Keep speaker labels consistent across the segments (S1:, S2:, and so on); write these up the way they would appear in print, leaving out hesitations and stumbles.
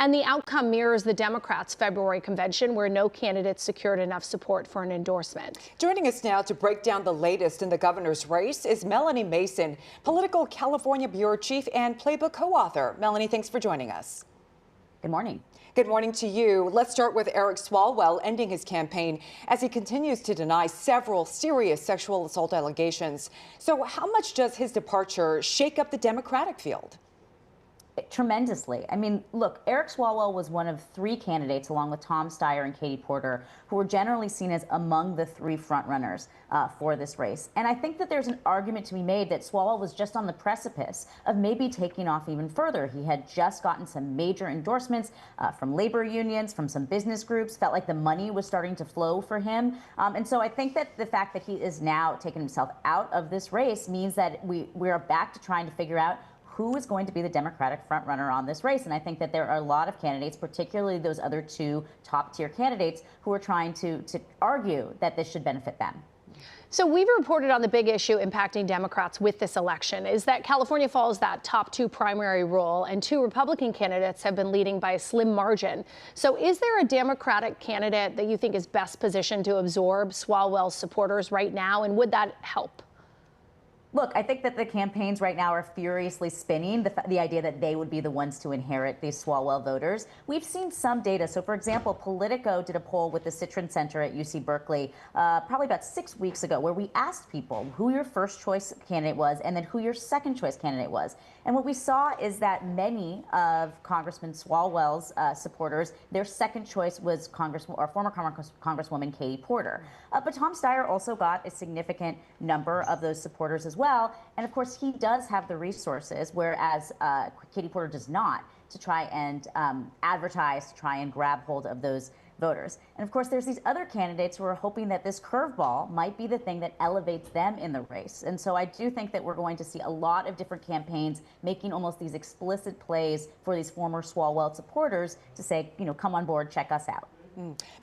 S1: And the outcome mirrors the Democrats' February convention, where no candidate secured enough support for an endorsement.
S2: Joining us now to break down the latest in the governor's race is Melanie Mason, Political California Bureau Chief and Playbook co-author. Melanie, thanks for joining us.
S3: Good morning.
S2: Good morning to you. Let's start with Eric Swalwell ending his campaign as he continues to deny several serious sexual assault allegations. So how much does his departure shake up the Democratic field?
S3: Tremendously. I mean, look, Eric Swalwell was one of three candidates, along with Tom Steyer and Katie Porter, who were generally seen as among the three frontrunners for this race. And I think that there's an argument to be made that Swalwell was just on the precipice of maybe taking off even further. He had just gotten some major endorsements from labor unions, from some business groups, felt like the money was starting to flow for him. And so I think that the fact that he is now taking himself out of this race means that we are back to trying to figure out who is going to be the Democratic frontrunner on this race. And I think that there are a lot of candidates, particularly those other two top-tier candidates, who are trying to argue that this should benefit them.
S1: So we've reported on the big issue impacting Democrats with this election is that California follows that top two primary rule, and two Republican candidates have been leading by a slim margin. So is there a Democratic candidate that you think is best positioned to absorb Swalwell's supporters right now, and would that help?
S3: Look, I think that the campaigns right now are furiously spinning the idea that they would be the ones to inherit these Swalwell voters. We've seen some data. So, for example, Politico did a poll with the Citron Center at UC Berkeley probably about 6 weeks ago, where we asked people who your first choice candidate was and then who your second choice candidate was. And what we saw is that many of Congressman Swalwell's supporters, their second choice was former Congresswoman Katie Porter. But Tom Steyer also got a significant number of those supporters as well. And of course, he does have the resources, whereas Katie Porter does not, to try and advertise, to try and grab hold of those voters. And of course, there's these other candidates who are hoping that this curveball might be the thing that elevates them in the race. And so I do think that we're going to see a lot of different campaigns making almost these explicit plays for these former Swalwell supporters to say, you know, come on board, check us out.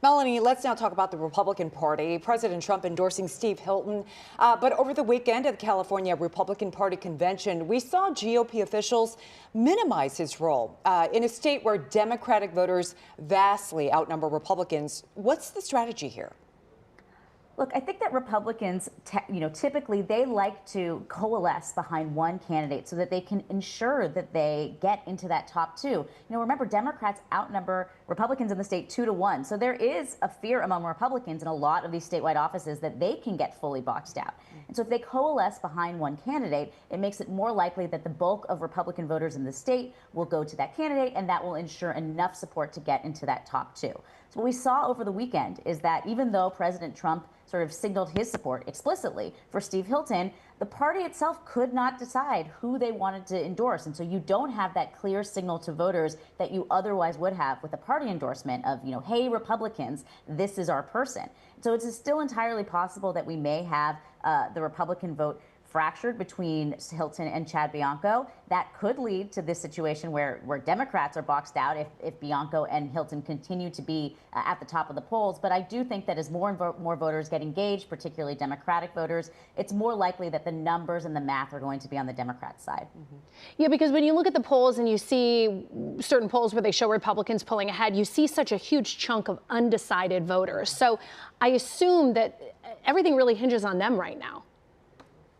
S2: Melanie, let's now talk about the Republican Party. President Trump endorsing Steve Hilton. But over the weekend at the California Republican Party convention, we saw GOP officials minimize his role in a state where Democratic voters vastly outnumber Republicans. What's the strategy here?
S3: Look, I think that Republicans, typically they like to coalesce behind one candidate so that they can ensure that they get into that top two. You know, remember, Democrats outnumber Republicans in the state 2-1. So there is a fear among Republicans in a lot of these statewide offices that they can get fully boxed out. And so if they coalesce behind one candidate, it makes it more likely that the bulk of Republican voters in the state will go to that candidate, and that will ensure enough support to get into that top two. So what we saw over the weekend is that even though President Trump sort of signaled his support explicitly for Steve Hilton, the party itself could not decide who they wanted to endorse. And so you don't have that clear signal to voters that you otherwise would have with a party endorsement of, you know, hey, Republicans, this is our person. So it's still entirely possible that we may have the Republican vote fractured between Hilton and Chad Bianco. That could lead to this situation where Democrats are boxed out if Bianco and Hilton continue to be at the top of the polls. But I do think that as more and more voters get engaged, particularly Democratic voters, it's more likely that the numbers and the math are going to be on the Democrat side.
S1: Yeah, because when you look at the polls and you see certain polls where they show Republicans pulling ahead, you see such a huge chunk of undecided voters. So I assume that everything really hinges on them right now.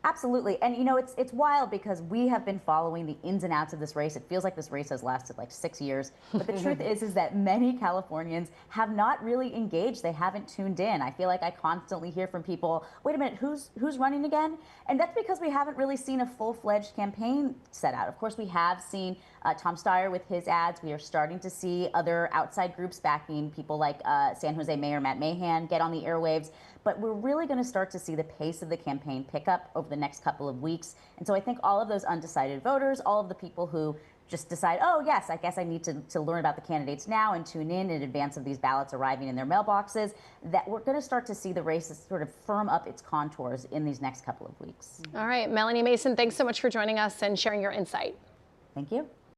S3: Absolutely. And, you know, it's wild because we have been following the ins and outs of this race. It feels like this race has lasted like 6 years. But the truth is that many Californians have not really engaged. They haven't tuned in. I feel like I constantly hear from people, wait a minute, who's running again? And that's because we haven't really seen a full-fledged campaign set out. Of course, we have seen Tom Steyer with his ads. We are starting to see other outside groups backing people like San Jose Mayor Matt Mahan get on the airwaves. But we're really going to start to see the pace of the campaign pick up over the next couple of weeks. And so I think all of those undecided voters, all of the people who just decide, oh, yes, I guess I need to learn about the candidates now and tune in advance of these ballots arriving in their mailboxes, that we're going to start to see the race sort of firm up its contours in these next couple of weeks.
S1: All right, Melanie Mason, thanks so much for joining us and sharing your insight.
S3: Thank you.